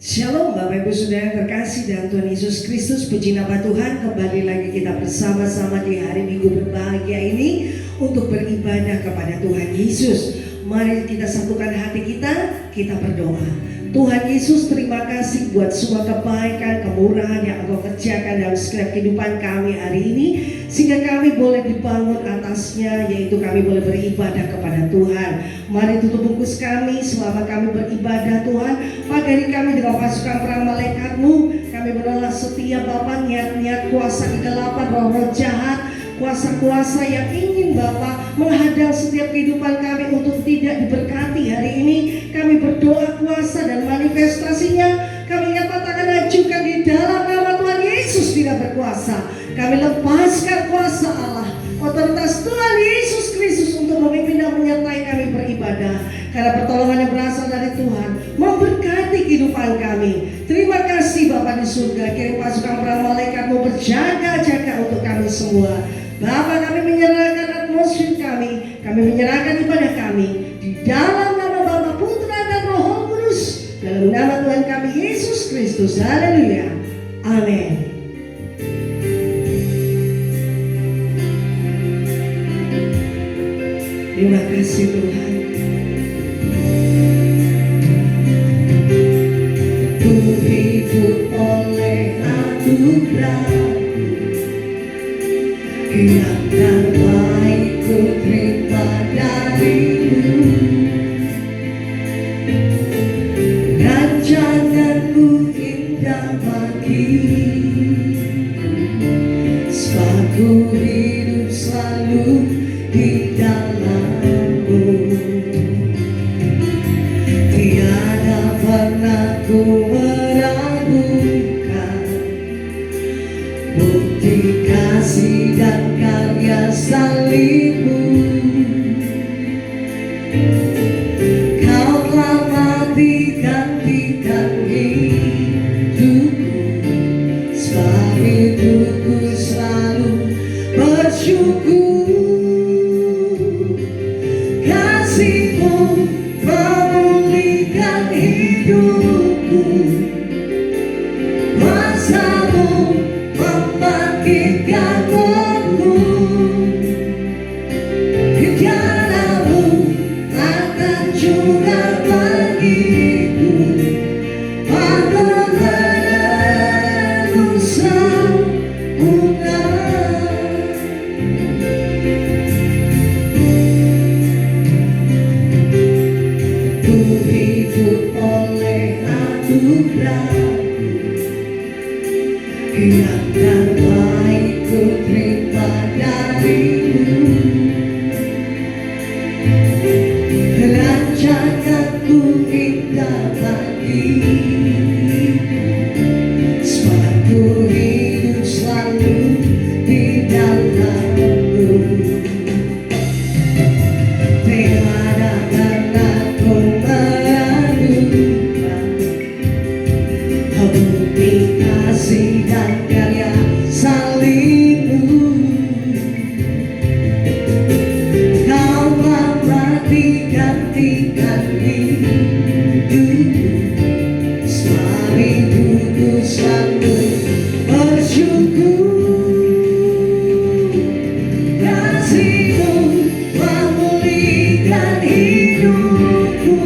Shalom Bapak Ibu Saudara yang terkasih dalam Tuhan Yesus Kristus. Puji nama Tuhan, kembali lagi kita bersama-sama di hari Minggu berbahagia ini untuk beribadah kepada Tuhan Yesus. Mari kita satukan hati kita berdoa. Tuhan Yesus, terima kasih buat semua kebaikan, kemurahan yang Engkau kerjakan dalam setiap kehidupan kami hari ini, sehingga kami boleh dibangun atasnya, yaitu kami boleh beribadah kepada Tuhan. Mari tutup bungkus kami selama kami beribadah Tuhan. Pagari kami dengan pasukan perang malaikat-Mu, kami menolak setiap Bapa niat-niat kuasa kegelapan, roh-roh jahat, kuasa-kuasa yang ingin Bapa menghadang setiap kehidupan kami untuk tidak diberkati hari ini. Kami berdoa kuasa dan manifestasinya kami nyatakan ajukan di dalam nama Tuhan Yesus tidak berkuasa. Kami lepaskan kuasa Allah, otoritas Tuhan Yesus Kristus untuk memimpin dan menyertai kami beribadah. Karena pertolongan yang berasal dari Tuhan memberkati kehidupan kami. Terima kasih Bapa di surga, kirim pasukan perang malaikat-Mu berjaga-jaga untuk kami semua. Bapa, kami menyerahkan atmosfer kami menyerahkan ibadah kami di dalam nama Bapa, Putra dan Roh Kudus, dalam nama Tuhan kami Yesus Kristus. Haleluya. Amin. Terima kasih Tuhan. Ku hidup oleh anugerah, yang terbaik ku terima dari-Mu. Rancangan-Mu indah bagiku, sebab ku hidup selalu di dalam-Mu. Tiada pernah ku meragukan bukti kasih dan karya salib-Mu. Kau telah mati gantikan hidupku, sebab itu ku selalu bersyukur. Kasih-Mu memulihkan hidupku, kuasa-Mu membangkitkan rohku. Rencana-Mu akan curah bagiku, panggilan-Mu sempurna. Ku hidup oleh anugerah-Mu, yang terbaik ku terima dari-Mu. Rancangan-Mu indah bagiku, sebab ku hidup selalu di dalam-Mu. Tiada pernah ku meragukan bukti kasih dan karya salib-Mu. Kau telah mati gantikan hidupku, sebab itu ku selalu bersyukur. Kasih-Mu memulihkan hidupku,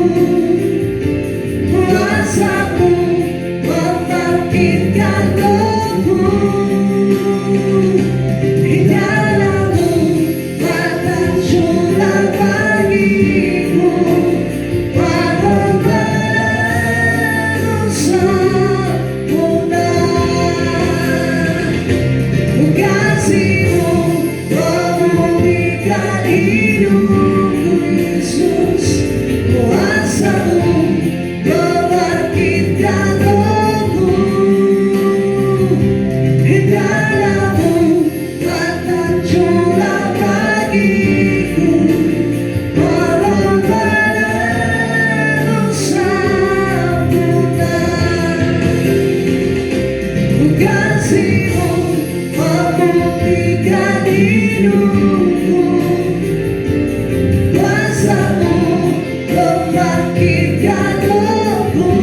kuasa-Mu membangkitkan rohku. Rencana-Mu akan curah bagiku, panggilan-Mu sempurna. Kasih-Mu memulihkan hidupku, Yesus. Kuasa-Mu membangkitkan rohku. Rencana-Mu akan curah bagiku, panggilan-Mu sempurna. Kasih-Mu memulihkan hidupku, kuasa-Mu membangkitkan rohku.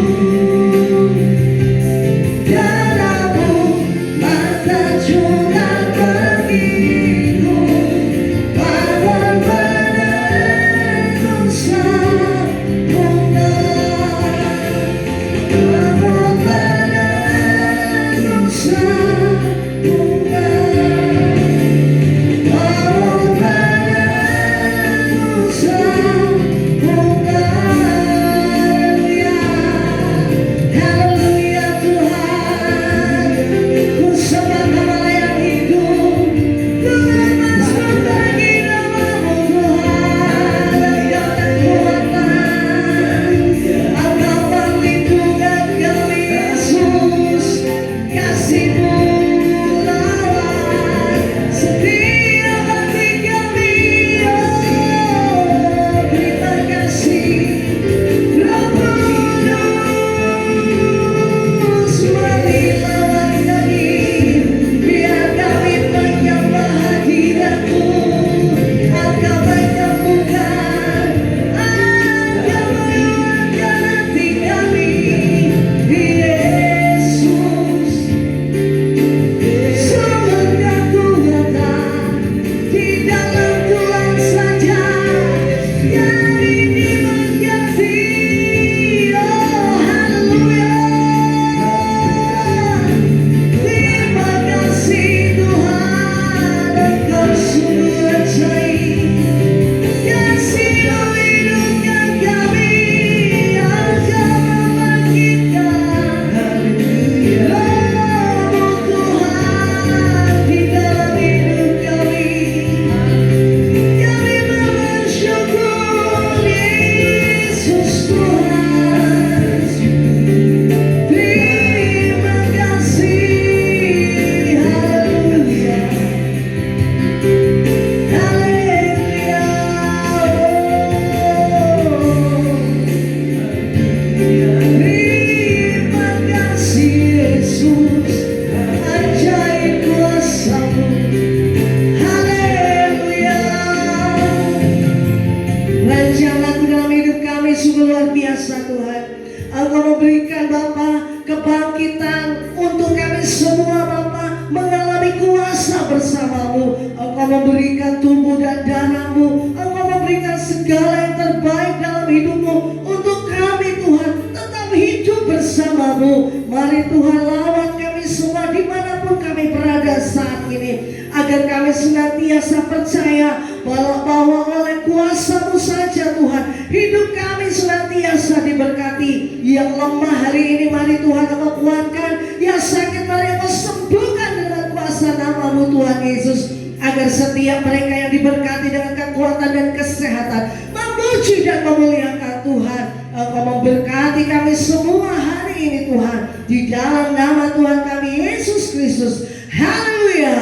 Engkau memberikan tubuh dan darahmu, Engkau memberikan segala yang terbaik dalam hidupmu untuk kami Tuhan, tetap hidup bersamamu. Mari Tuhan lawan kami semua dimanapun kami berada saat ini, agar kami senantiasa percaya bahwa oleh kuasa-Mu saja Tuhan, hidup kami senantiasa diberkati. Yang lemah hari ini mari Tuhan Engkau kuatkan, yang sakit mari Engkau sembuhkan dengan kuasa nama-Mu Tuhan Yesus, agar setiap mereka yang diberkati dengan kekuatan dan kesehatan memuji dan memuliakan Tuhan. Engkau memberkati kami semua hari ini Tuhan, di dalam nama Tuhan kami Yesus Kristus. Haleluya.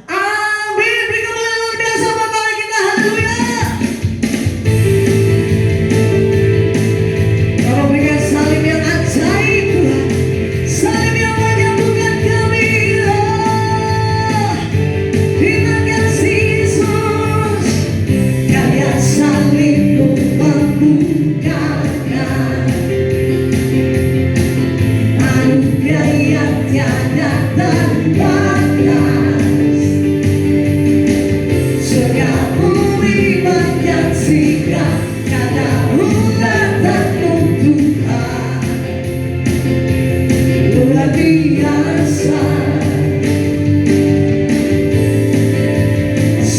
Amin. Beri kemuliaan luar biasa buat Tuhan kita. Haleluya. Kau berikan salim yang ajaib Tuhan, salim yang menyembuhkan kami. Terima kasih Yesus, karya salibmu membukakan anugerah yang tiada terbatas. Surga bumi menyaksikan karena ulatmu Tuhan, luar biasa.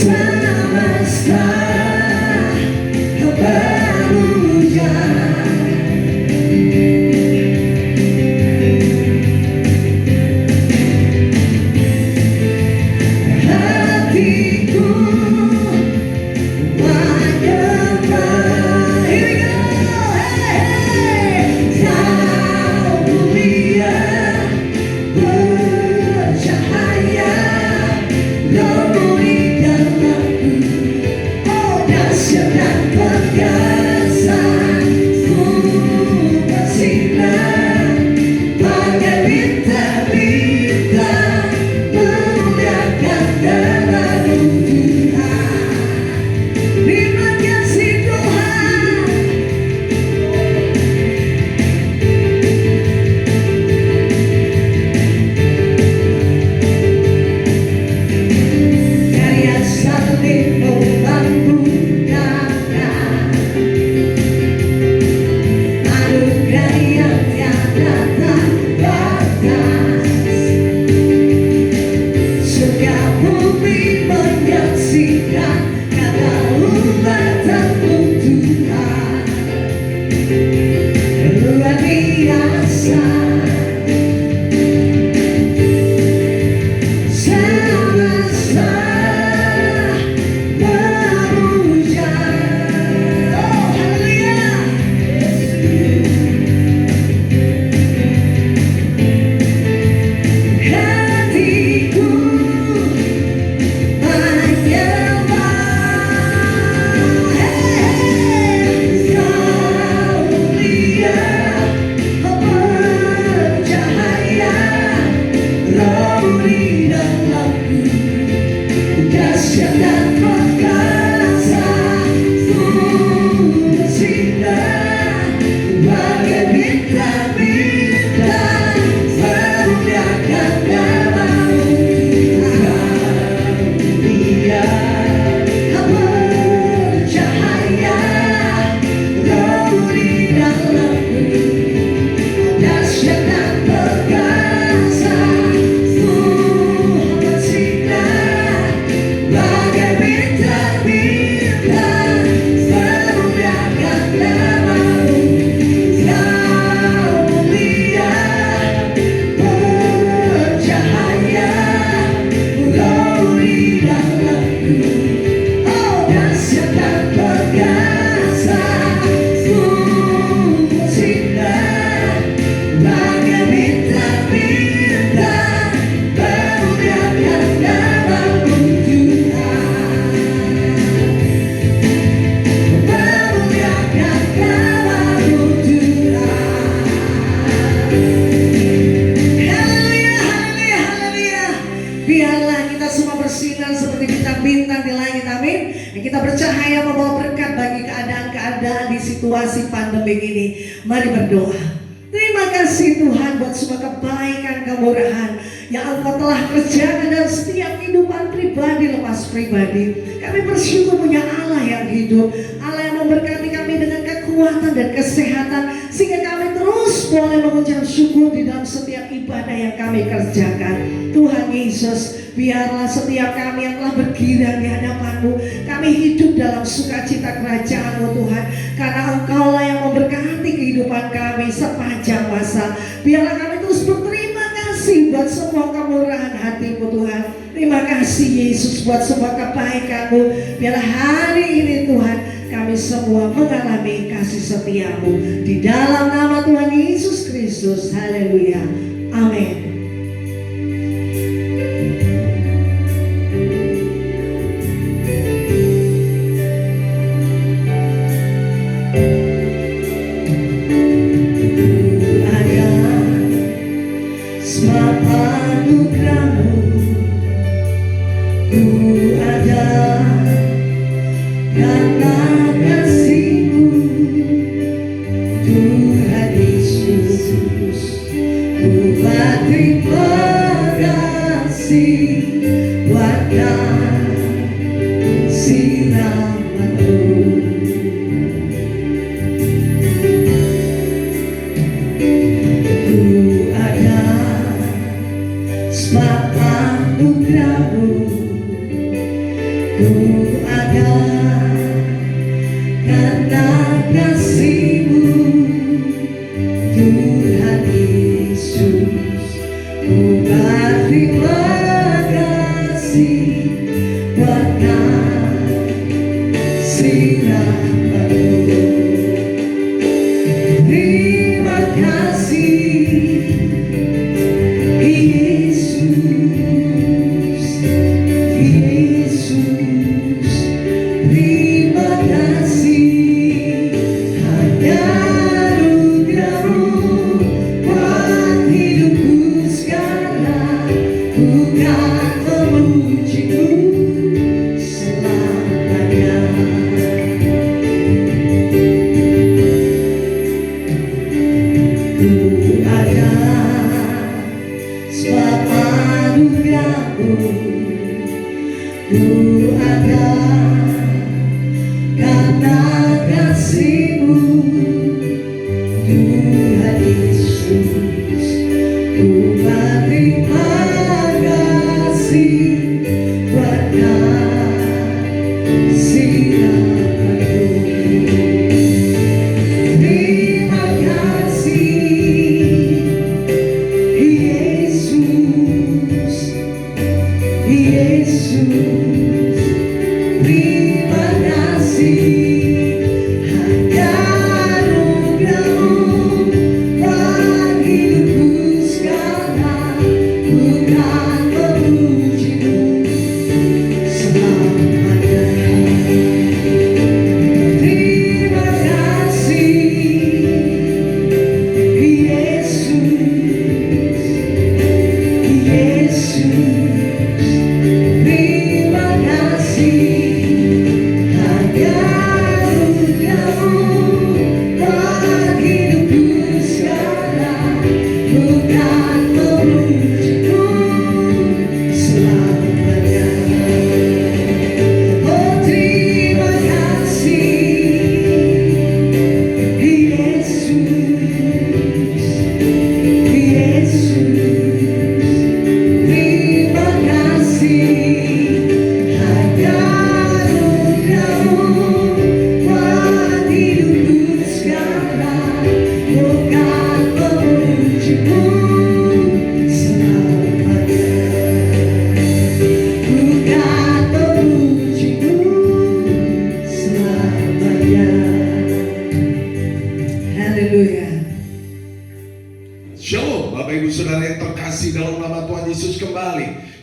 Semesta berujar, hatiku menyembah. Here we go. Hey, hey. Kau mulia, bercahaya, lumuri dalamku. Oh dahsyat dan perkasa, ku bersinar bagai bintang-bintang, memuliakan nama-Mu Tuhan. Terima kasih Tuhan. Karya salibmu membukakan anugerah yang tiada terbatas. Surga bumi menyaksikan karena umatmu Tuhan, luar biasa. Semesta berujar. Oh haleluya. Hatiku menyembah. Hey, Kau mulia, bercahaya, lumuri dalamku. Dahsyat dan perkasa, ku bersinar bagai bintang-bintang, memuliakan nama-Mu Tuhan. Dia bercahaya, lumuri dalamku. Dahsyat dan perkasa, ku bersinar bagai bintang-bintang, memuliakan nama-Mu. Kau mulia, bercahaya, lumuri dalamku. Oh dahsyat dan perkasa, ku bersinar bagai bintang-bintang, memuliakan nama-Mu Tuhan, memuliakan nama-Mu Tuhan. Haleluya, haleluya, haleluya. Biarlah kita semua bersinar seperti bintang-bintang di langit, amin. Dan kita bercahaya membawa berkat bagi keadaan-keadaan di situasi pandemi ini. Mari berdoa. Terima kasih Tuhan buat semua kebaikan, kemurahan yang Engkau telah kerjakan dalam setiap kehidupan pribadi lepas pribadi. Kami bersyukur punya Allah yang hidup, Allah yang memberkati kami dengan kekuatan dan kesehatan, sehingga kami terus boleh mengucap syukur di dalam setiap ibadah yang kami kerjakan. Tuhan Yesus, biarlah setiap kami yang telah bergirang di hadapan-Mu, kami hidup dalam sukacita kerajaan-Mu Tuhan, karena Engkau-lah yang memberkati kehidupan kami sepanjang masa. Biarlah kami terus berterima kasih buat semua kemurahan hati-Mu Tuhan. Terima kasih Yesus buat semua kebaikan-Mu. Biarlah hari ini Tuhan kami semua mengalami kasih setia-Mu. Di dalam nama Tuhan Yesus Kristus. Haleluya. Amin.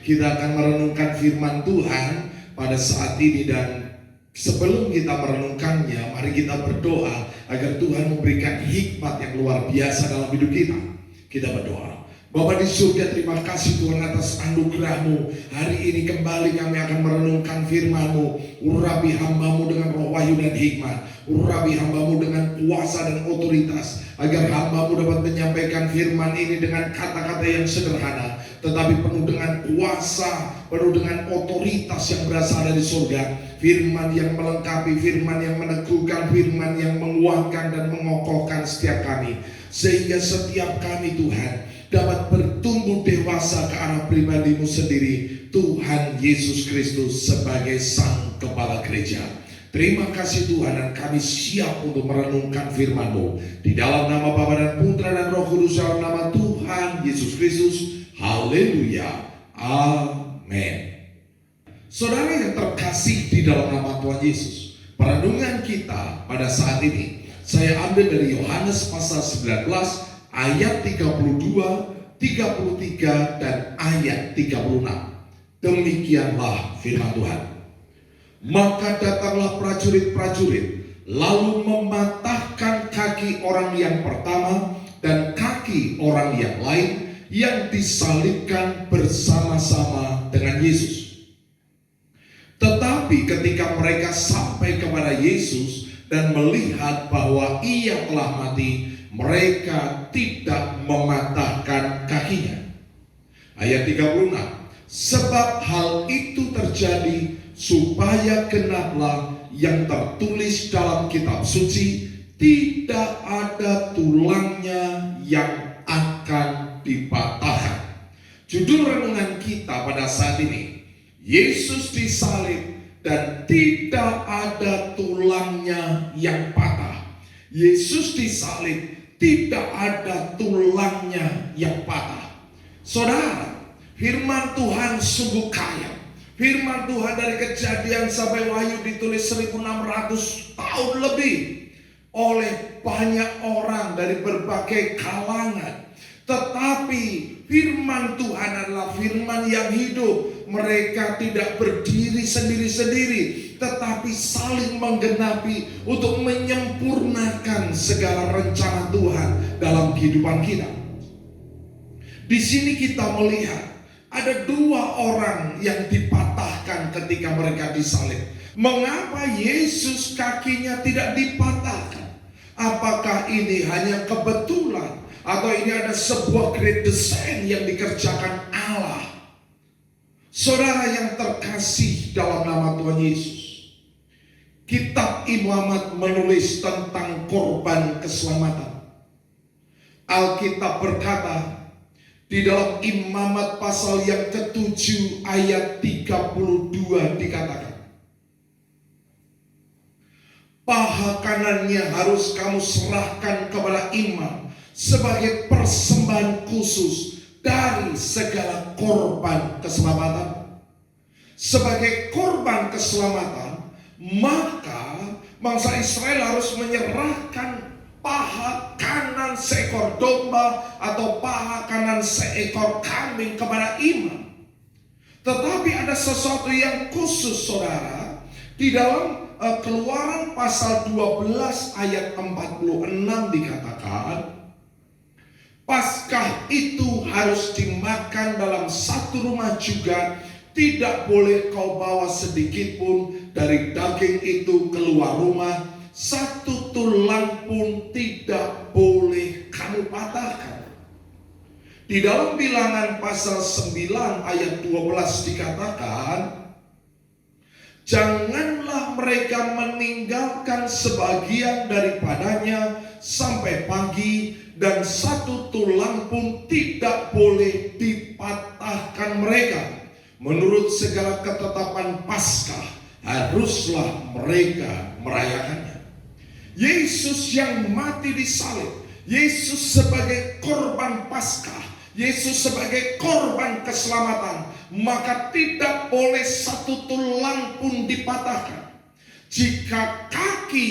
Kita akan merenungkan firman Tuhan pada saat ini, dan sebelum kita merenungkannya, mari kita berdoa agar Tuhan memberikan hikmat yang luar biasa dalam hidup kita. Kita berdoa. Bapa di surga, terima kasih Tuhan atas anugerah-Mu. Hari ini kembali kami akan merenungkan firman-Mu. Urapi hamba-Mu dengan roh wahyu dan hikmat. Urapi hamba-Mu dengan kuasa dan otoritas, agar hamba-Mu dapat menyampaikan firman ini dengan kata-kata yang sederhana, tetapi penuh dengan kuasa, penuh dengan otoritas yang berasal dari surga. Firman yang melengkapi, firman yang meneguhkan, firman yang menguatkan dan mengokohkan setiap kami, sehingga setiap kami Tuhan dapat bertumbuh dewasa ke arah pribadi-Mu sendiri, Tuhan Yesus Kristus sebagai Sang Kepala Gereja. Terima kasih Tuhan, dan kami siap untuk merenungkan firman-Mu di dalam nama Bapa dan Putra dan Roh Kudus, dalam nama Tuhan Yesus Kristus. Haleluya. Amin. Saudara yang terkasih di dalam nama Tuhan Yesus, perenungan kita pada saat ini saya ambil dari Yohanes pasal 19 ayat 32, 33 dan ayat 36. Demikianlah firman Tuhan. Maka datanglah prajurit-prajurit, lalu mematahkan kaki orang yang pertama dan kaki orang yang lain yang disalibkan bersama-sama dengan Yesus. Tetapi ketika mereka sampai kepada Yesus dan melihat bahwa Ia telah mati, mereka tidak mematahkan kakinya. Ayat 36. Sebab hal itu terjadi supaya genaplah yang tertulis dalam kitab suci, tidak ada tulangnya yang akan dipatahkan. Judul renungan kita pada saat ini, Yesus disalib dan tidak ada tulangnya yang patah. Yesus disalib, tidak ada tulangnya yang patah. Saudara, firman Tuhan sungguh kaya. Firman Tuhan dari Kejadian sampai Wahyu ditulis 1600 tahun lebih oleh banyak orang dari berbagai kalangan. Tetapi firman Tuhan adalah firman yang hidup. Mereka tidak berdiri sendiri-sendiri, tetapi saling menggenapi untuk menyempurnakan segala rencana Tuhan dalam kehidupan kita. Di sini kita melihat ada dua orang yang dipatahkan ketika mereka disalib. Mengapa Yesus kakinya tidak dipatahkan? Apakah ini hanya kebetulan atau ini ada sebuah great design yang dikerjakan Allah? Saudara yang terkasih dalam nama Tuhan Yesus, Kitab Imamat menulis tentang korban keselamatan. Alkitab berkata di dalam Imamat pasal yang ke-7 ayat 32 dikatakan, paha kanannya harus kamu serahkan kepada imam sebagai persembahan khusus dari segala korban keselamatan. Sebagai korban keselamatan, maka bangsa Israel harus menyerahkan paha kanan seekor domba atau paha kanan seekor kambing kepada imam. Tetapi ada sesuatu yang khusus, saudara. Di dalam Keluaran pasal 12 ayat 46 dikatakan, Paskah itu harus dimakan dalam satu rumah juga, tidak boleh kau bawa sedikit pun dari daging itu keluar rumah, satu tulang pun tidak boleh kamu patahkan. Di dalam Bilangan pasal 9 ayat 12 dikatakan, janganlah mereka meninggalkan sebagian daripadanya sampai pagi, dan satu tulang pun tidak boleh dipatahkan mereka. Menurut segala ketetapan Paskah, haruslah mereka merayakannya. Yesus yang mati disalib, Yesus sebagai korban Paskah, Yesus sebagai korban keselamatan, maka tidak boleh satu tulang pun dipatahkan. Jika kaki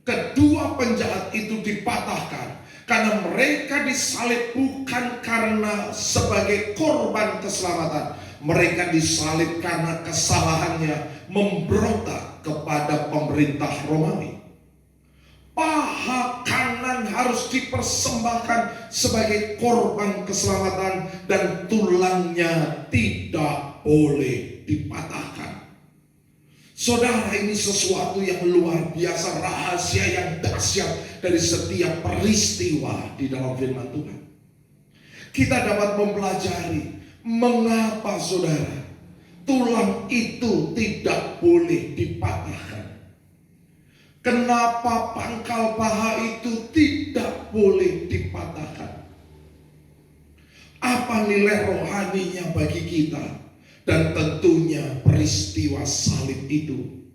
kedua penjahat itu dipatahkan, karena mereka disalib bukan karena sebagai korban keselamatan, mereka disalib karena kesalahannya memberontak kepada pemerintah Romawi. Paha kanan harus dipersembahkan sebagai korban keselamatan dan tulangnya tidak boleh dipatahkan. Saudara, ini sesuatu yang luar biasa, rahasia yang dahsyat dari setiap peristiwa di dalam firman Tuhan. Kita dapat mempelajari Mengapa saudara tulang itu tidak boleh dipatahkan? Kenapa pangkal paha itu tidak boleh dipatahkan? Apa nilai rohaninya bagi kita? Dan tentunya peristiwa salib itu.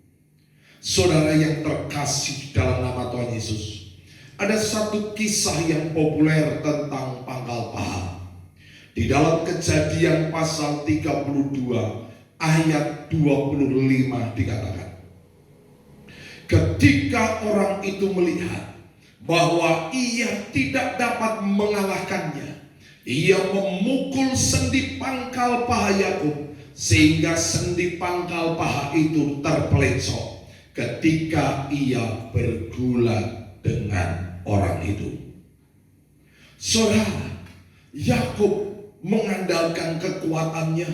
Saudara yang terkasih dalam nama Tuhan Yesus, ada satu kisah yang populer tentang pangkal paha. Di dalam Kejadian pasal 32 ayat 25 dikatakan, ketika orang itu melihat bahwa ia tidak dapat mengalahkannya, ia memukul sendi pangkal paha Yakub sehingga sendi pangkal paha itu terpelencong ketika ia bergulat dengan orang itu. Saudara, Yakub mengandalkan kekuatannya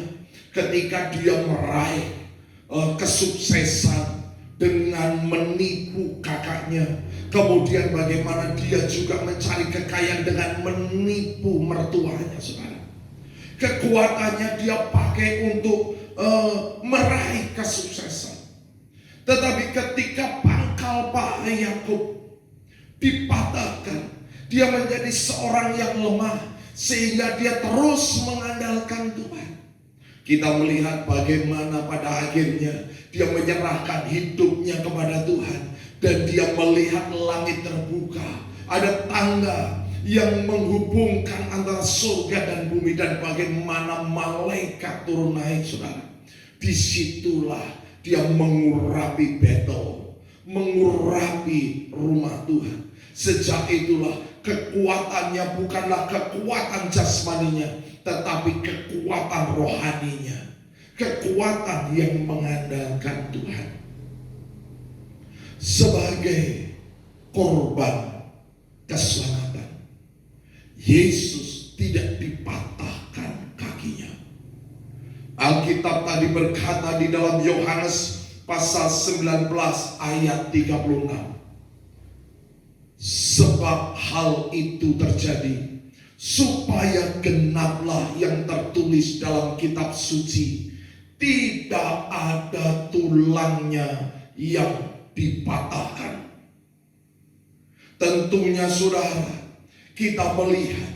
ketika dia meraih kesuksesan dengan menipu kakaknya. Kemudian bagaimana dia juga mencari kekayaan dengan menipu mertuanya, saudara. Kekuatannya dia pakai untuk meraih kesuksesan. Tetapi ketika pangkal paha Yakub dipatahkan, dia menjadi seorang yang lemah, sehingga dia terus mengandalkan Tuhan. Kita melihat bagaimana pada akhirnya dia menyerahkan hidupnya kepada Tuhan. Dan dia melihat langit terbuka, ada tangga yang menghubungkan antara surga dan bumi, dan bagaimana malaikat turun naik, saudara. Disitulah dia mengurapi Betel, mengurapi rumah Tuhan. Sejak itulah kekuatannya bukanlah kekuatan jasmaninya, tetapi kekuatan rohaninya, kekuatan yang mengandalkan Tuhan. Sebagai korban keselamatan, Yesus tidak dipatahkan kakinya. Alkitab tadi berkata di dalam Yohanes pasal 19 ayat 36, sebab hal itu terjadi supaya genaplah yang tertulis dalam kitab suci, tidak ada tulangnya yang dipatahkan. Tentunya saudara, kita melihat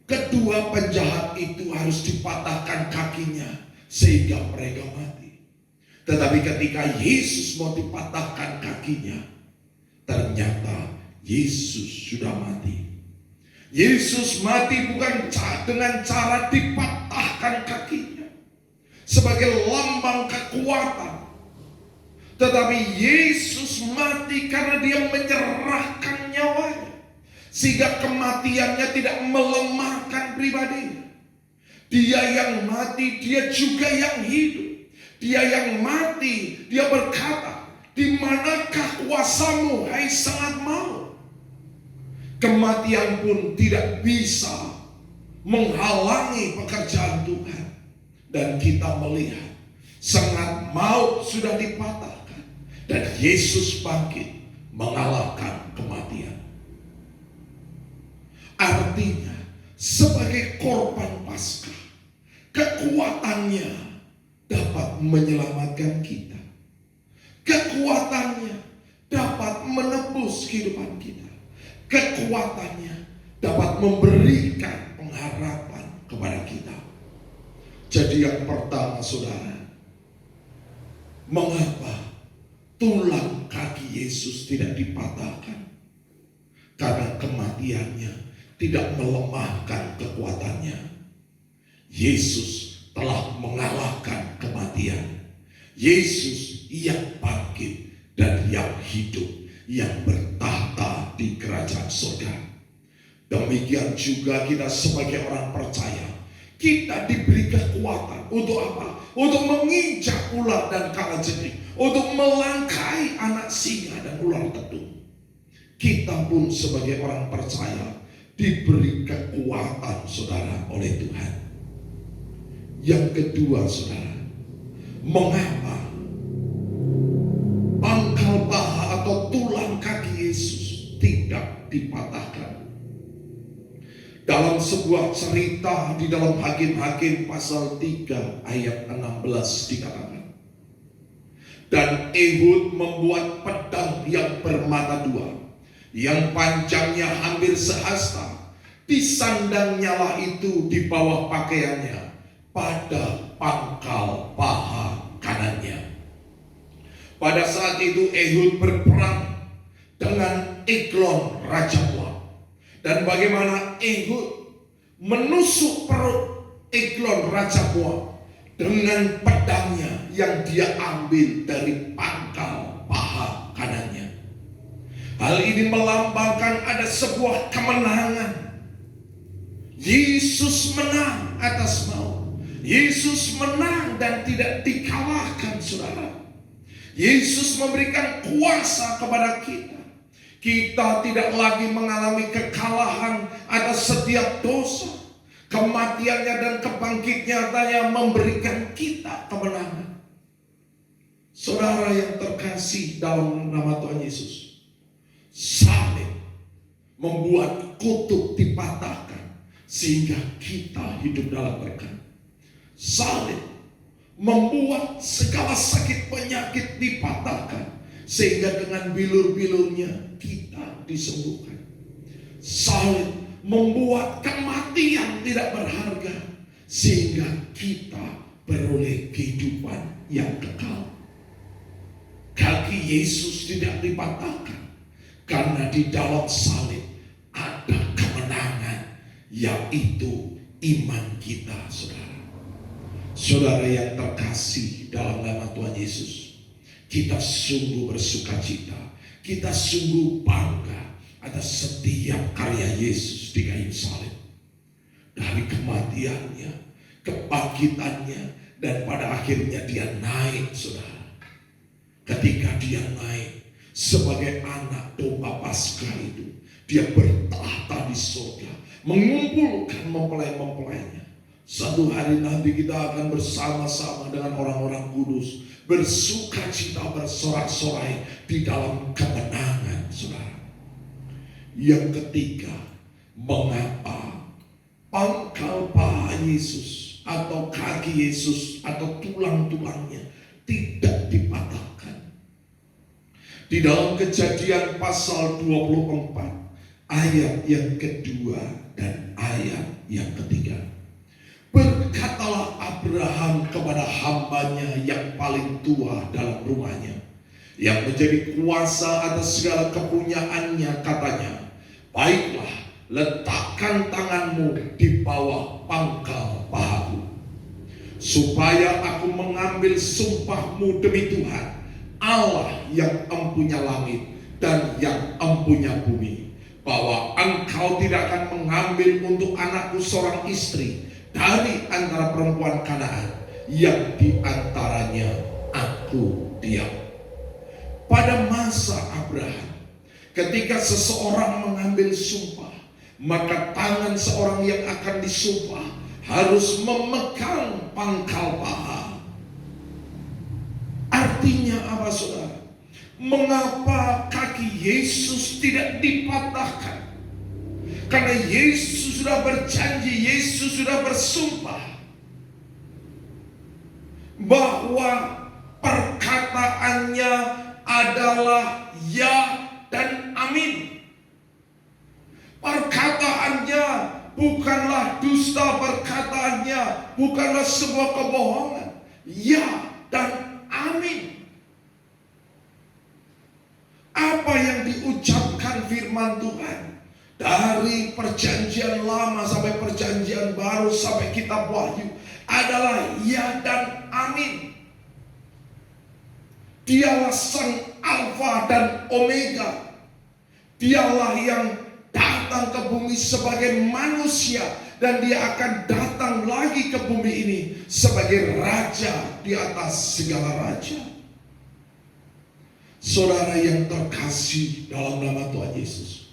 kedua penjahat itu harus dipatahkan kakinya sehingga mereka mati. Tetapi ketika Yesus mau dipatahkan kakinya, ternyata Yesus sudah mati. Yesus mati bukan dengan cara dipatahkan kakinya sebagai lambang kekuatan, tetapi Yesus mati karena dia menyerahkan nyawanya, sehingga kematiannya tidak melemahkan pribadinya. Dia yang mati, dia juga yang hidup. Dia yang mati, dia berkata, di manakah kuasamu, hai sangat maut? Kematian pun tidak bisa menghalangi pekerjaan Tuhan. Dan kita melihat sangat maut sudah dipatahkan, dan Yesus bangkit mengalahkan kematian. Artinya sebagai korban Paskah, kekuatannya dapat menyelamatkan kita. Kekuatannya dapat menebus kehidupan kita. Kekuatannya dapat memberikan pengharapan kepada kita. Jadi yang pertama saudara, mengapa tulang kaki Yesus tidak dipatahkan? Karena kematiannya tidak melemahkan kekuatannya. Yesus telah mengalahkan kematian. Yesus yang bangkit dan yang hidup, yang bertahta di kerajaan surga. Demikian juga kita sebagai orang percaya, kita diberi kekuatan untuk apa? Untuk menginjak ular dan kalajengking, untuk melangkai anak singa dan ular tedung. Kita pun sebagai orang percaya diberi kekuatan saudara oleh Tuhan. Yang kedua saudara, mengapa pangkal paha atau tulang kaki Yesus tidak dipatahkan? Dalam sebuah sebuah cerita di dalam Hakim-Hakim pasal 3 ayat 16 dikatakan, dan Ehud membuat pedang yang bermata dua, yang panjangnya hampir sehasta, disandangnyalah itu di bawah pakaiannya pada pangkal paha kanannya. Pada saat itu Ehud berperang dengan Eglon Raja Moab. Dan bagaimana Ehud menusuk perut Eglon Raja Moab dengan pedangnya yang dia ambil dari pangkal paha kanannya. Hal ini melambangkan ada sebuah kemenangan. Yesus menang atas maut. Yesus menang dan tidak dikalahkan, saudara. Yesus memberikan kuasa kepada kita. Kita tidak lagi mengalami kekalahan atas setiap dosa. Kematiannya dan kebangkitnya memberikan kita kemenangan. Saudara yang terkasih dalam nama Tuhan Yesus, salib membuat kutuk dipatahkan sehingga kita hidup dalam berkat. Salib membuat segala sakit penyakit dipatahkan sehingga dengan bilur-bilurnya kita disembuhkan. Salib membuat kematian tidak berharga sehingga kita beroleh kehidupan yang kekal. Kaki Yesus tidak dipatahkan karena di dalam salib ada kemenangan, yaitu iman kita, saudara. Saudara yang terkasih dalam nama Tuhan Yesus, kita sungguh bersuka cita, kita sungguh bangga atas setiap karya Yesus di kayu salib. Dari kematiannya, kebangkitannya, dan pada akhirnya dia naik, saudara. Ketika dia naik sebagai anak domba Paskah itu, dia bertahta di surga, mengumpulkan mempelai-mempelainya. Satu hari nanti kita akan bersama-sama dengan orang-orang kudus bersuka cita, bersorak-sorai di dalam kemenangan, saudara. Yang ketiga, mengapa pangkal paha Yesus atau kaki Yesus atau tulang-tulangnya tidak dipatahkan? Di dalam Kejadian pasal 24 ayat yang kedua dan ayat yang ketiga, berkatalah Abraham kepada hambanya yang paling tua dalam rumahnya, yang menjadi kuasa atas segala kepunyaannya, katanya, baiklah, letakkan tanganmu di bawah pangkal pahaku, supaya aku mengambil sumpahmu demi Tuhan, Allah yang empunya langit dan yang empunya bumi, bahwa engkau tidak akan mengambil untuk anakku seorang istri dari antara perempuan Kanaan yang di antaranya aku diam. Pada masa Abraham, ketika seseorang mengambil sumpah, maka tangan seorang yang akan disumpah harus memegang pangkal paha. Artinya apa, saudara? Mengapa kaki Yesus tidak dipatahkan? Karena Yesus sudah berjanji, Yesus sudah bersumpah bahwa perkataannya adalah ya dan amin. Perkataannya bukanlah dusta, perkataannya bukanlah sebuah kebohongan. Ya dan amin. Apa yang diucapkan firman Tuhan dari perjanjian lama sampai perjanjian baru sampai kitab Wahyu adalah ya dan amin. Dialah sang Alfa dan Omega. Dialah yang datang ke bumi sebagai manusia, dan dia akan datang lagi ke bumi ini sebagai raja di atas segala raja. Saudara yang terkasih dalam nama Tuhan Yesus,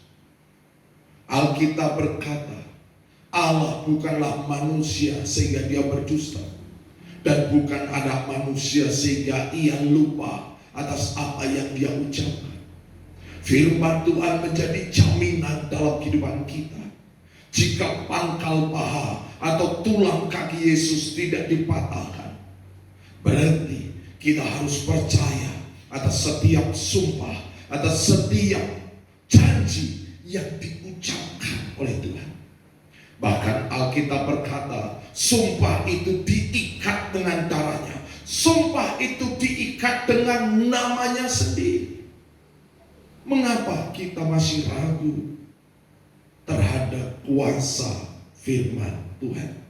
Alkitab berkata, Allah bukanlah manusia sehingga dia berdusta, dan bukan anak manusia sehingga ia lupa atas apa yang dia ucapkan. Firman Tuhan menjadi jaminan dalam kehidupan kita. Jika pangkal paha atau tulang kaki Yesus tidak dipatahkan, berarti kita harus percaya atas setiap sumpah, atas setiap janji yang diucapkan oleh Tuhan. Bahkan Alkitab berkata, sumpah itu diikat dengan darahnya. Sumpah itu diikat dengan namanya sendiri. Mengapa kita masih ragu terhadap kuasa firman Tuhan?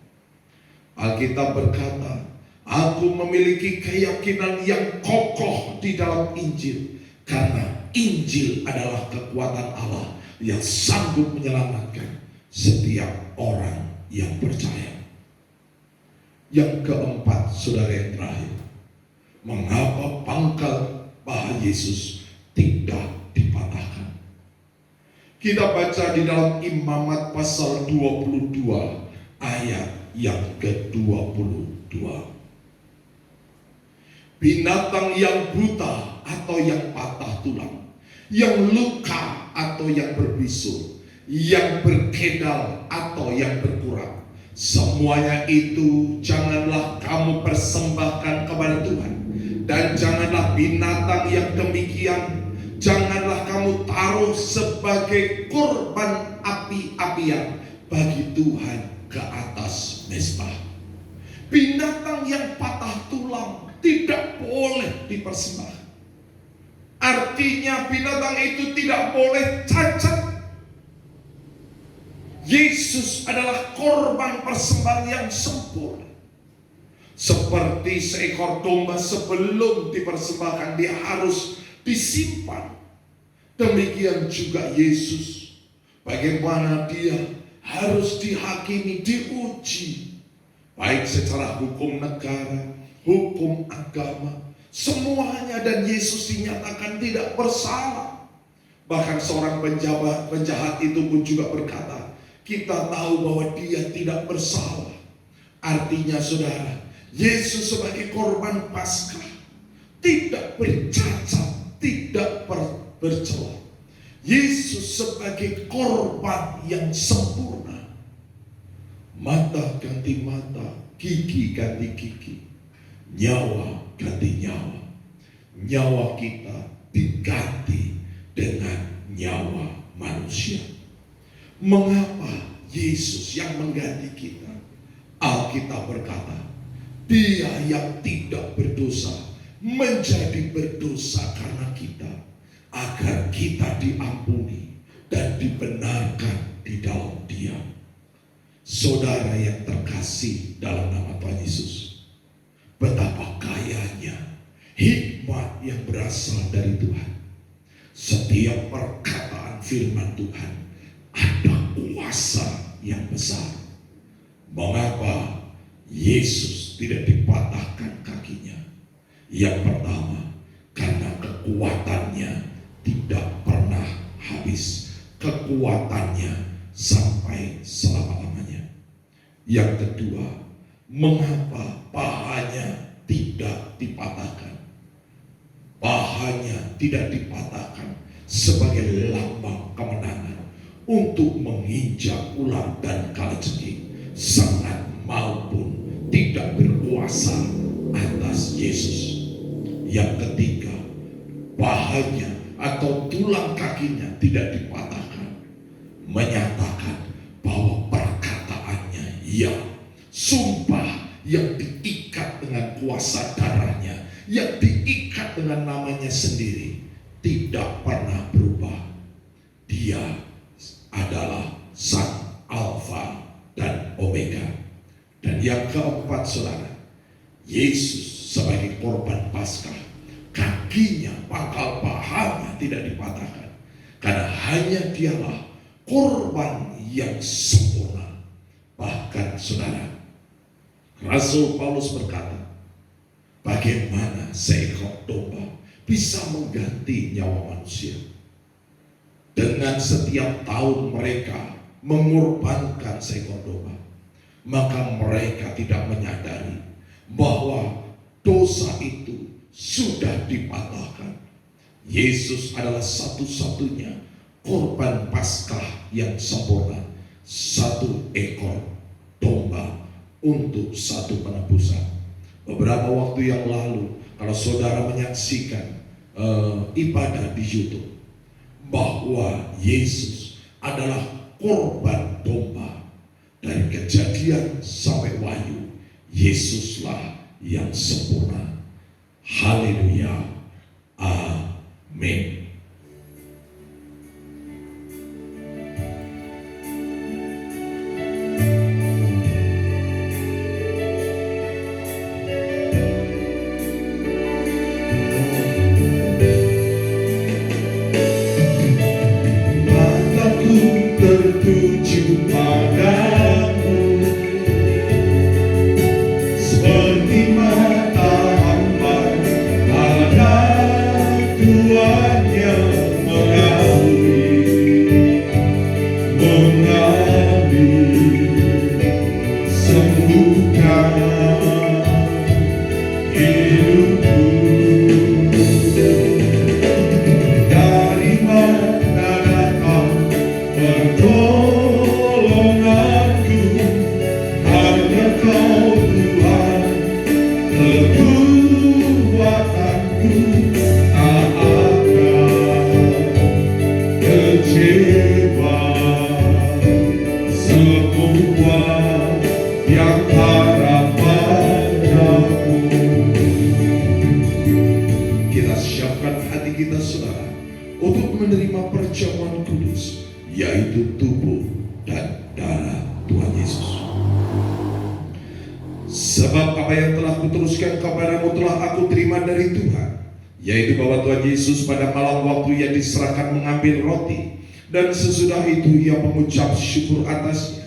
Alkitab berkata, aku memiliki keyakinan yang kokoh di dalam Injil, karena Injil adalah kekuatan Allah yang sanggup menyelamatkan setiap orang yang percaya. Yang keempat, saudara yang terakhir, mengapa pangkal paha Yesus tidak dipatahkan? Kita baca di dalam Imamat pasal 22 ayat yang ke-22. Binatang yang buta atau yang patah tulang, yang luka atau yang berbisul, yang berkedal atau yang berkurang, semuanya itu janganlah kamu persembahkan kepada Tuhan. Dan janganlah binatang yang demikian, janganlah kamu taruh sebagai kurban api-apian bagi Tuhan ke atas mezbah. Binatang yang patah tulang tidak boleh dipersembahkan. Artinya binatang itu tidak boleh cacat. Yesus adalah korban persembahan yang sempurna. Seperti seekor domba sebelum dipersembahkan dia harus disimpan, demikian juga Yesus. Bagaimana dia harus dihakimi, diuji, baik secara hukum negara, hukum agama, semuanya, dan Yesus dinyatakan tidak bersalah. Bahkan seorang penjahat itu pun juga berkata, kita tahu bahwa dia tidak bersalah. Artinya saudara, Yesus sebagai korban Paskah tidak bercacat, tidak bercela. Yesus sebagai korban yang sempurna. Mata ganti mata, gigi ganti gigi, nyawa ganti nyawa. Nyawa kita diganti dengan nyawa manusia. Mengapa Yesus yang mengganti kita? Alkitab berkata, dia yang tidak berdosa menjadi berdosa karena kita, agar kita diampuni dan dibenarkan di dalam Dia. Saudara yang terkasih dalam nama Tuhan Yesus, betapa kayanya hikmat yang berasal dari Tuhan. Setiap perkataan firman Tuhan ada kuasa yang besar. Mengapa Yesus tidak dipatahkan kakinya? Yang pertama, karena kekuatannya tidak pernah habis. Kekuatannya sampai selama-lamanya. Yang kedua, mengapa pahanya tidak dipatahkan? Pahanya tidak dipatahkan sebagai lambang kemenangan untuk menginjak ular dan kalajengking, sangat maupun tidak berkuasa atas Yesus. Yang ketiga, pahanya atau tulang kakinya tidak dipatahkan, menyatakan bahwa perkataannya ya, sumpah yang diikat dengan kuasa darahnya, yang diikat dengan namanya sendiri, tidak pernah berubah. Dia adalah Sang Alfa dan Omega. Dan yang keempat saudara, Yesus sebagai korban Paskah, kakinya, pangkal pahanya tidak dipatahkan, karena hanya dialah korban yang sempurna. Bahkan saudara, Rasul Paulus berkata, bagaimana seekor domba bisa mengganti nyawa manusia? Dengan setiap tahun mereka mengorbankan seekor domba, maka mereka tidak menyadari bahwa dosa itu sudah dipatahkan. Yesus adalah satu-satunya korban Paskah yang sempurna, 1 ekor domba untuk satu penebusan. Beberapa waktu yang lalu, kalau saudara menyaksikan ibadah di YouTube, bahwa Yesus adalah korban domba. Dari Kejadian sampai Wahyu, Yesuslah yang sempurna. Haleluya. Amin. Mataku tertuju padamu, seperti mata hamba pada Tuhan yang mengabdi, sembuhkan hidupku. Dari mana datang pertolonganku? Hanya Kau Tuhan, kekuatanku, tak akan kecewa. Semua yang harap padamu. Kita siapkan hati kita, saudara, untuk menerima perjamuan kudus, yaitu tubuh dan darah Tuhan Yesus. Sebab apa yang telah kuteruskan kepadamu telah aku terima dari Tuhan, yaitu bahwa Tuhan Yesus pada malam waktu ia diserahkan mengambil roti, dan sesudah itu ia mengucap syukur atasnya.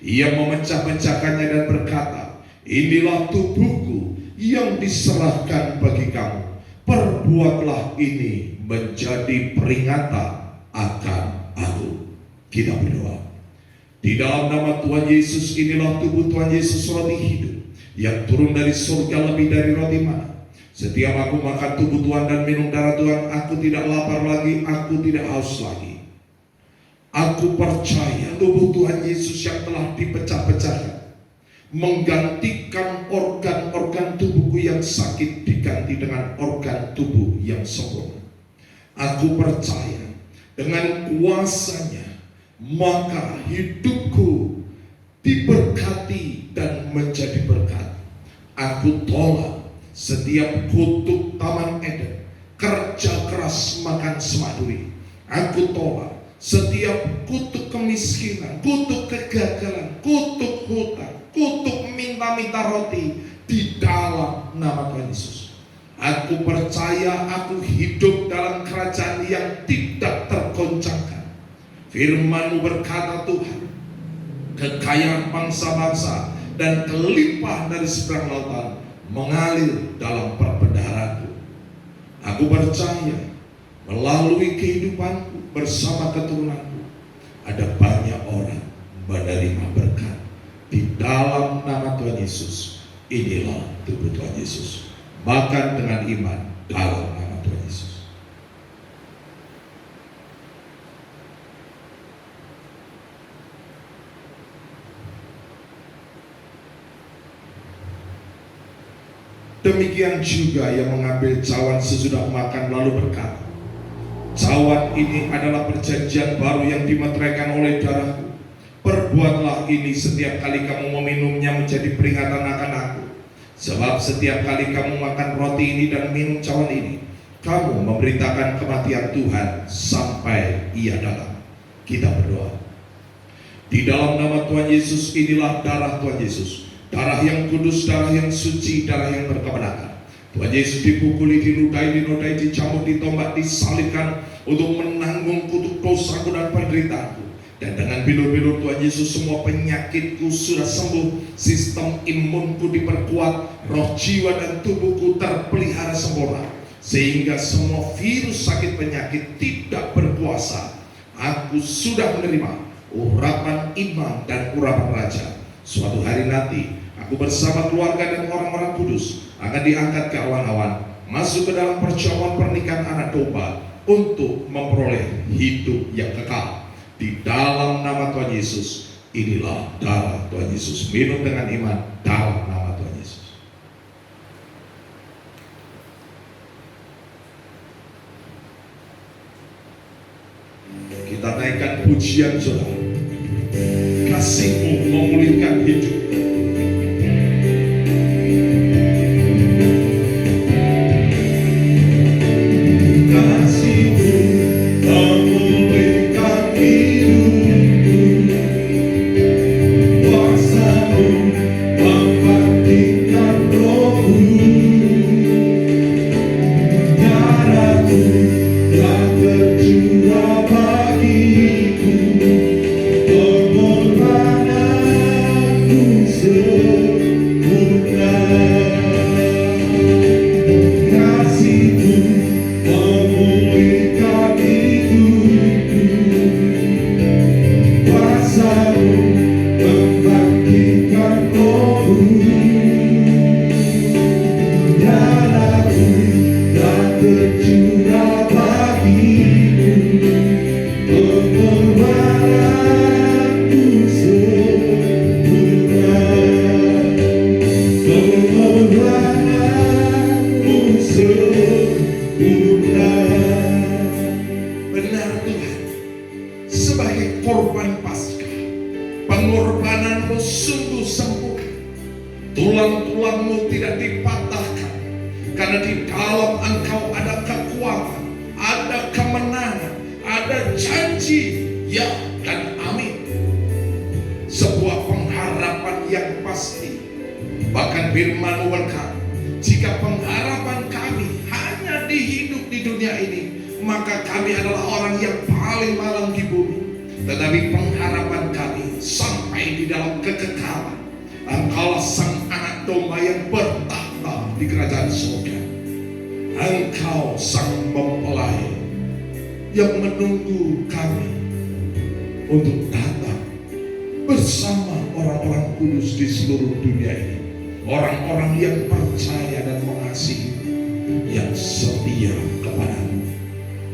Ia memecah-mecahkannya dan berkata, "Inilah tubuhku yang diserahkan bagi kamu. Perbuatlah ini menjadi peringatan akan aku." Kita berdoa. Di dalam nama Tuhan Yesus, inilah tubuh Tuhan Yesus, roti hidup yang turun dari surga lebih dari roti mana. Setiap aku makan tubuh Tuhan dan minum darah Tuhan, aku tidak lapar lagi, aku tidak haus lagi. Aku percaya tubuh Tuhan Yesus yang telah dipecah-pecahkan menggantikan organ-organ tubuhku yang sakit, diganti dengan organ tubuh yang sempurna. Aku percaya dengan kuasanya, maka hidupku diberkati dan menjadi berkat. Aku tolak setiap kutuk Taman Eden, kerja keras makan semak duri. Aku tolak setiap kutuk kemiskinan, kutuk kegagalan, kutuk hutang, kutuk minta-minta roti di dalam nama Tuhan Yesus. Aku percaya aku hidup dalam kerajaan yang tidak tergoncangkan. Firman-Mu berkata, Tuhan, kekayaan bangsa-bangsa dan kelimpahan dari seberang lautan mengalir dalam perbendaharaan-Ku. Aku percaya melalui kehidupanku bersama keturunanku, ada banyak orang menerima berkat di dalam nama Tuhan Yesus. Inilah tubuh Tuhan Yesus. Makan dengan iman dalam nama Tuhan Yesus. Demikian juga yang mengambil cawan sesudah makan lalu berkata, "Cawan ini adalah perjanjian baru yang dimeteraikan oleh darahku. Perbuatlah ini setiap kali kamu meminumnya menjadi peringatan akan aku. Sebab setiap kali kamu makan roti ini dan minum cawan ini, kamu memberitakan kematian Tuhan sampai ia datang." Kita berdoa. Di dalam nama Tuhan Yesus, inilah darah Tuhan Yesus, darah yang kudus, darah yang suci, darah yang berkemenangan. Tuhan Yesus dipukuli, dinodai, dicambuk, ditombak, disalibkan untuk menanggung kutuk dosaku dan penderitaanku. Dan dengan bilur-bilur Tuhan Yesus semua penyakitku sudah sembuh, sistem imunku diperkuat, roh, jiwa, dan tubuhku terpelihara sempurna, sehingga semua virus sakit penyakit tidak berkuasa. Aku sudah menerima urapan iman dan urapan raja. Suatu hari nanti aku bersama keluarga dan orang-orang kudus akan diangkat ke awan-awan, masuk ke dalam perjamuan pernikahan anak domba untuk memperoleh hidup yang kekal. Di dalam nama Tuhan Yesus, Inilah darah Tuhan Yesus. Minum dengan iman dalam nama Tuhan Yesus. Kita naikkan pujian saudara. Kasih-Mu memulihkan hidup. Kasih-Mu memulihkan hidupku, kuasa-Mu membangkitkan rohku, darah-Mu telah tercurah bagiku, pengorbananmu sempurna. Kasih-Mu memulihkan hidupku, kuasa-Mu membangkitkan rohku, darah-Mu telah tercurah bagiku, pengorbananmu sempurna, pengorbananmu sempurna. Benar Tuhan, sebagai korban Paskah, pengorbanan-Mu sungguh sempurna. Tulang-tulang-Mu tidak dipatahkan, karena di dalam Engkau ada kekuatan, ada kemenangan, ada janji ya dan amin. Sebuah pengharapan yang pasti. Bahkan firman-Mu berkata, jika pengharapan kami hanya di hidup di dunia ini, maka kami adalah orang yang paling malang di bumi. Tetapi pengharapan kami sampai di dalam kekekalan. Engkaulah sang anak domba yang bertahta di kerajaan surga. Engkau sang mempelai yang menunggu kami untuk datang bersama orang-orang kudus di seluruh dunia ini. Orang-orang yang percaya dan mengasihi, yang setia kepada-Mu.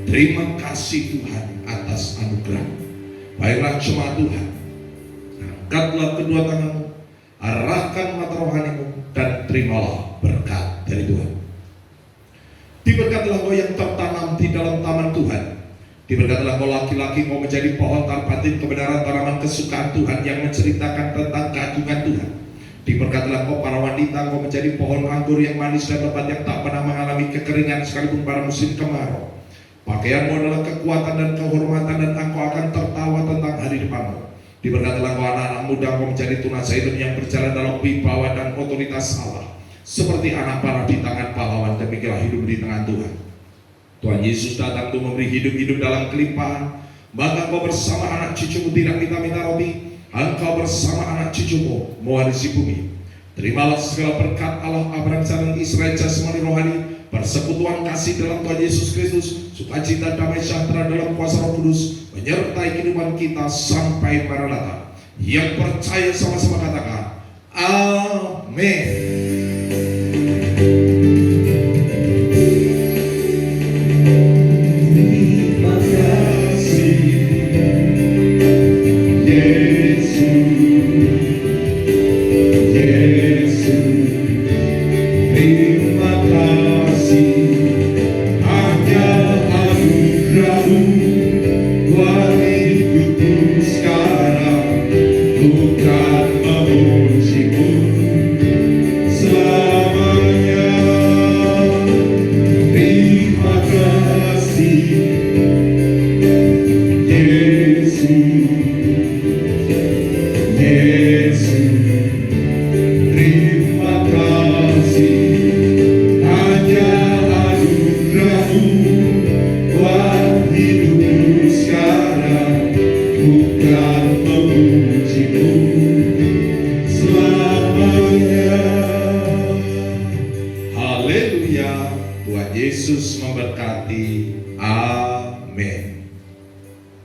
Terima kasih Tuhan atas anugerah. Baiklah jemaat Tuhan, angkatlah kedua tangan-Mu, arahkan mata rohani-Mu, dan terimalah berkat dari Tuhan. Diberkatilah kau yang tertanam di dalam taman Tuhan. Diberkatilah kau laki-laki, kau menjadi pohon tarpatin kebenaran, tanaman kesukaan Tuhan yang menceritakan tentang keagungan Tuhan. Diberkatilah kau para wanita, kau menjadi pohon anggur yang manis dan lebat yang tak pernah mengalami kekeringan sekalipun pada musim kemarau. Pakaianmu adalah kekuatan dan kehormatan, dan engkau akan tertawa tentang hari depanmu. Diberkatilah kau anak-anak muda, kau menjadi tunas zaitun yang berjalan dalam wibawa dan otoritas Allah. Seperti anak panah di tangan pahlawan, demikianlah hidup di tangan Tuhan. Tuhan Yesus datang untuk memberi hidup-hidup dalam kelimpahan. Maka kau bersama anak cucumu tidak minta-minta roti, engkau bersama anak cucumu mewarisi bumi. Terimalah segala berkat Allah Abraham dan Israel jasmani rohani, persekutuan kasih dalam Tuhan Yesus Kristus, sukacita damai sejahtera dalam kuasa Roh Kudus menyertai kehidupan kita sampai Maranatha. Yang percaya sama-sama katakan amin. Terima kasih Yesus, terima kasih hanya anugerah-Mu buat hidupku sekarang. Bukan memuji-Mu selamanya. Terima kasih Yesus, terima kasih hanya anugerah-Mu buat hidupku sekarang. Bukan memuji-Mu selamanya. Haleluya. Tuhan Yesus memberkati. Amin.